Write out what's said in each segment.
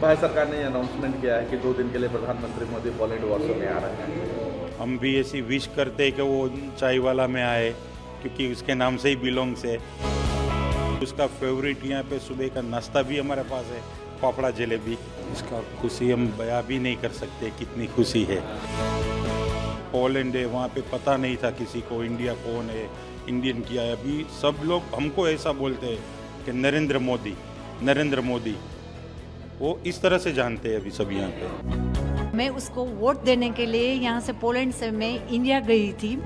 भारत सरकार ने अनाउंसमेंट किया है कि 2 दिन के लिए प्रधानमंत्री मोदी पोलैंड वॉर्सो में आ रहे हैं। हम भी ऐसी विश करते हैं कि वो चाय वाला में आए, क्योंकि उसके नाम से ही बिलोंग्स है। उसका फेवरेट यहाँ पे सुबह का नाश्ता भी हमारे पास है, फाफड़ा जलेबी। इसका खुशी हम बयां भी नहीं कर सकते, कितनी खुशी है। पोलैंड है, वहाँ पे पता नहीं था किसी को इंडिया कौन है, इंडियन क्या है। अभी सब लोग हमको ऐसा बोलते हैं कि नरेंद्र मोदी, वो इस तरह से जानते हैं अभी सब यहाँ पे। मैं उसको वोट देने के लिए यहाँ से पोलैंड से मैं इंडिया गई थी।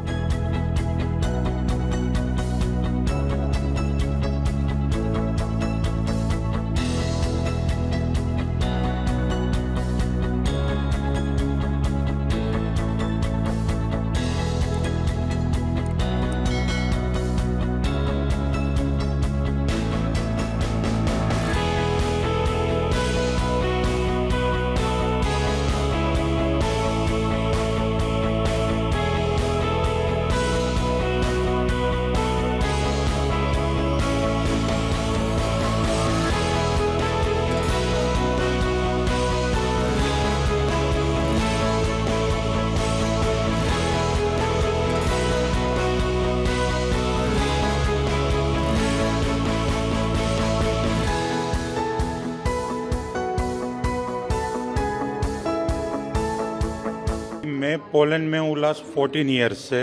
मैं पोलैंड में हूँ लास्ट 14 ईयर्स से।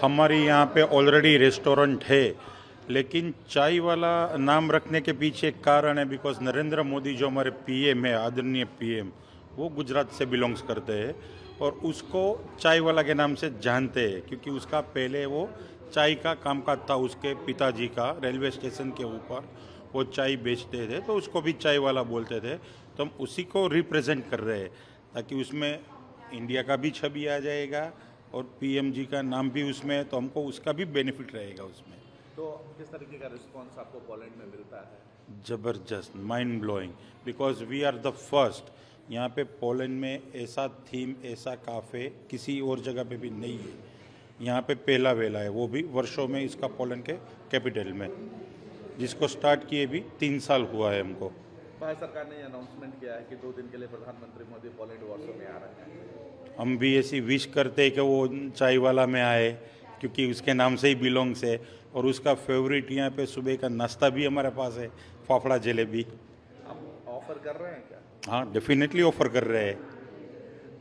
हमारे यहाँ पे ऑलरेडी रेस्टोरेंट है, लेकिन चाय वाला नाम रखने के पीछे एक कारण है, बिकॉज नरेंद्र मोदी जो हमारे पीएम है, आदरणीय पीएम, वो गुजरात से बिलोंग्स करते हैं और उसको चाय वाला के नाम से जानते हैं, क्योंकि उसका पहले वो चाय का कामकाज था। उसके पिताजी का रेलवे स्टेशन के ऊपर वो चाय बेचते थे, तो उसको भी चाय वाला बोलते थे। तो हम उसी को रिप्रेजेंट कर रहे हैं, ताकि उसमें इंडिया का भी छवि आ जाएगा और पीएम जी का नाम भी उसमें है, तो हमको उसका भी बेनिफिट रहेगा उसमें। तो किस तरीके का रिस्पांस आपको पोलैंड में मिलता है? ज़बरदस्त, mind blowing, because we are the first. यहाँ पे पोलैंड में ऐसा थीम, ऐसा काफ़े किसी और जगह पे भी नहीं है। यहाँ पे पहला वेला है, वो भी वर्षों में इसका पोलैंड के कैपिटल में, जिसको स्टार्ट किए भी 3 साल हुआ है हमको। भारत सरकार ने अनाउंसमेंट किया है कि 2 दिन के लिए प्रधानमंत्री मोदी पोलैंड वॉर्सो में आ रहे हैं। हम भी ऐसी विश करते हैं कि वो चाय वाला में आए, क्योंकि उसके नाम से ही बिलोंग्स है। और उसका फेवरेट यहाँ पे सुबह का नाश्ता भी हमारे पास है, फाफड़ा जलेबी। आप ऑफर कर रहे हैं क्या? हाँ, डेफिनेटली ऑफर कर रहे हैं।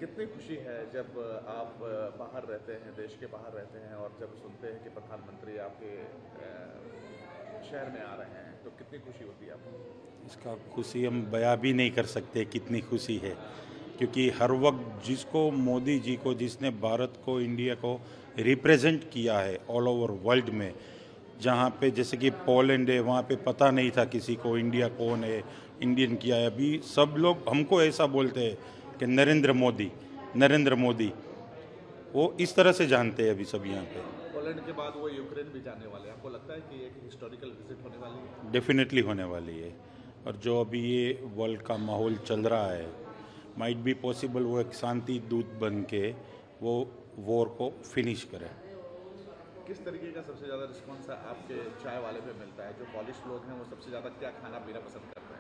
कितनी खुशी है जब आप बाहर रहते हैं, देश के बाहर रहते हैं, और जब सुनते हैं कि प्रधानमंत्री आपके शहर में आ रहे हैं, तो कितनी खुशी होती है आपको? इसका खुशी हम बयां भी नहीं कर सकते, कितनी खुशी है। क्योंकि हर वक्त जिसको मोदी जी को, जिसने भारत को, इंडिया को रिप्रेजेंट किया है ऑल ओवर वर्ल्ड में, जहाँ पे जैसे कि पोलैंड है, वहाँ पे पता नहीं था किसी को इंडिया कौन है, इंडियन क्या है। अभी सब लोग हमको ऐसा बोलते हैं कि नरेंद्र मोदी, वो इस तरह से जानते हैं अभी सब यहाँ पे। पोलैंड के बाद वो यूक्रेन भी जाने वाले हैं। आपको लगता है कि एक हिस्टोरिकल विजिट होने वाली है? डेफिनेटली होने वाली है। और जो अभी ये वर्ल्ड का माहौल चल रहा है, माइट बी पॉसिबल वो एक शांति दूत बन के वो वॉर को फिनिश करे। किस तरीके का सबसे ज़्यादा रिस्पॉन्स आपके चाय वाले पे मिलता है? जो पॉलिश लोग हैं वो सबसे ज़्यादा क्या खाना पीना पसंद करते हैं?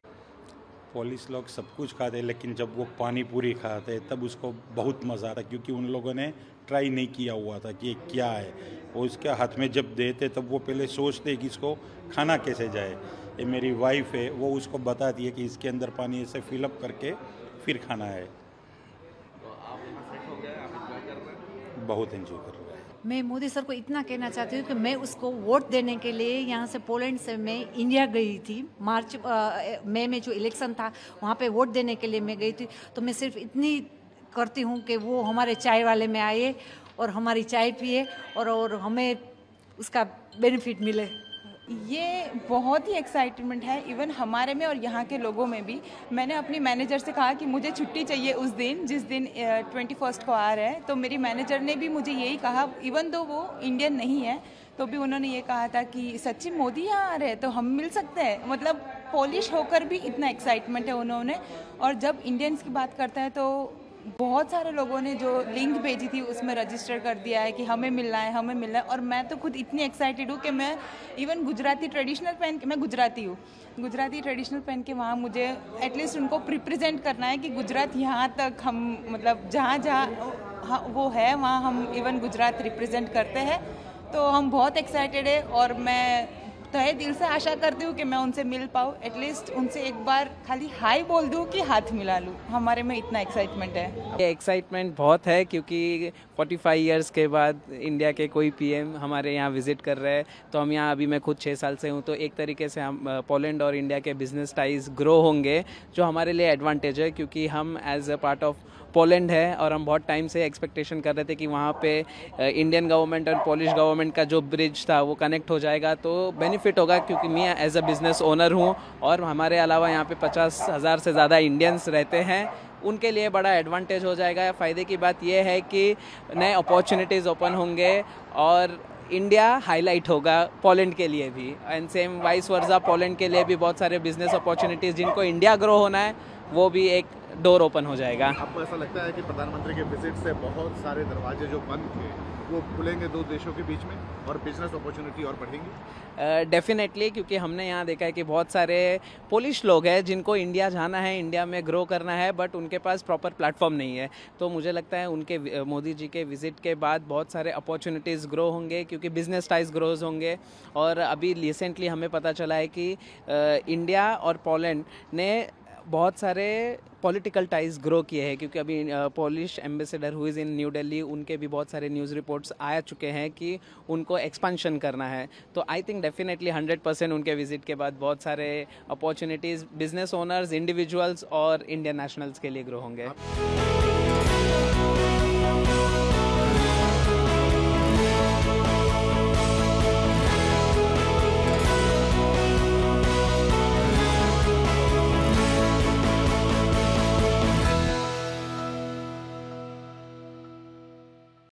पुलिस लोग सब कुछ खाते हैं, लेकिन जब वो पानी पूरी खाते हैं तब उसको बहुत मज़ा आता है, क्योंकि उन लोगों ने ट्राई नहीं किया हुआ था कि ये क्या है। वो उसके हाथ में जब देते तब वो पहले सोचते कि इसको खाना कैसे जाए। ये मेरी वाइफ है, वो उसको बताती है कि इसके अंदर पानी ऐसे फिलअप करके फिर खाना है। तो आप यहाँ सेट हो गए, आप इंजॉय कर रहे हैं? बहुत एंजॉय कर रहे हैं। मैं मोदी सर को इतना कहना चाहती हूँ कि मैं उसको वोट देने के लिए यहाँ से पोलैंड से मैं इंडिया गई थी। मई में जो इलेक्शन था वहाँ पे वोट देने के लिए मैं गई थी। तो मैं सिर्फ इतनी करती हूँ कि वो हमारे चाय वाले में आए और हमारी चाय पिए और हमें उसका बेनिफिट मिले। ये बहुत ही एक्साइटमेंट है, इवन हमारे में और यहाँ के लोगों में भी। मैंने अपनी मैनेजर से कहा कि मुझे छुट्टी चाहिए उस दिन, जिस दिन 21 को आ रहा है। तो मेरी मैनेजर ने भी मुझे यही कहा, इवन दो वो इंडियन नहीं है तो भी उन्होंने ये कहा था कि सच्ची मोदी यहाँ आ रहे हैं तो हम मिल सकते हैं। मतलब पोलिश होकर भी इतना एक्साइटमेंट है उन्होंने। और जब इंडियंस की बात करता है तो बहुत सारे लोगों ने जो लिंक भेजी थी उसमें रजिस्टर कर दिया है कि हमें मिलना है, हमें मिलना है। और मैं तो खुद इतनी एक्साइटेड हूँ कि मैं इवन गुजराती ट्रेडिशनल पहन के, मैं गुजराती हूँ, गुजराती ट्रेडिशनल पहन के वहाँ मुझे एटलीस्ट उनको रिप्रेजेंट करना है कि गुजरात यहाँ तक हम मतलब जहाँ जहाँ वो है वहाँ हम इवन गुजरात रिप्रेजेंट करते हैं। तो हम बहुत एक्साइटेड है और मैं तहे दिल से आशा करती हूँ कि मैं उनसे मिल पाऊँ, एटलीस्ट उनसे एक बार खाली हाय बोल दूँ कि हाथ मिला लूँ। हमारे में इतना एक्साइटमेंट है। ये एक्साइटमेंट बहुत है क्योंकि 45 इयर्स के बाद इंडिया के कोई पीएम हमारे यहाँ विजिट कर रहे हैं। तो हम यहाँ अभी मैं खुद 6 साल से हूँ, तो एक तरीके से हम पोलैंड और इंडिया के बिजनेस टाइज ग्रो होंगे, जो हमारे लिए एडवांटेज है क्योंकि हम as a part of Poland है और हम बहुत टाइम से एक्सपेक्टेशन कर रहे थे कि वहाँ पे इंडियन गवर्नमेंट और पॉलिश गवर्नमेंट का जो ब्रिज था वो कनेक्ट हो जाएगा तो बेनिफिट होगा, क्योंकि मैं एज अ बिजनेस ओनर हूँ और हमारे अलावा यहाँ पे 50,000 से ज़्यादा इंडियंस रहते हैं, उनके लिए बड़ा एडवांटेज हो जाएगा। फ़ायदे की बात यह है कि नए अपॉर्चुनिटीज़ ओपन होंगे और इंडिया हाईलाइट होगा पोलैंड के लिए भी, and same vice versa Poland के लिए भी बहुत सारे बिजनेस अपॉर्चुनिटीज़ जिनको इंडिया ग्रो होना है वो भी एक डोर ओपन हो जाएगा। आपको ऐसा लगता है कि प्रधानमंत्री के विजिट से बहुत सारे दरवाजे जो बंद थे वो खुलेंगे दो देशों के बीच में और बिजनेस अपॉर्चुनिटी और बढ़ेंगी? डेफिनेटली, क्योंकि हमने यहाँ देखा है कि बहुत सारे पोलिश लोग हैं जिनको इंडिया जाना है, इंडिया में ग्रो करना है, बट उनके पास प्रॉपर प्लेटफॉर्म नहीं है। तो मुझे लगता है उनके मोदी जी के विजिट के बाद बहुत सारे अपॉर्चुनिटीज़ ग्रो होंगे क्योंकि बिजनेस टाइज ग्रोज होंगे। और अभी रिसेंटली हमें पता चला है कि इंडिया और पोलैंड ने बहुत सारे पॉलिटिकल टाइज ग्रो किए हैं, क्योंकि अभी पॉलिश एम्बेसडर हुई इन न्यू दिल्ली, उनके भी बहुत सारे न्यूज़ रिपोर्ट्स आ चुके हैं कि उनको एक्सपेंशन करना है। तो आई थिंक डेफिनेटली 100% उनके विजिट के बाद बहुत सारे अपॉर्चुनिटीज़ बिजनेस ओनर्स, इंडिविजुअल्स और इंडियन नेशनल्स के लिए ग्रो होंगे।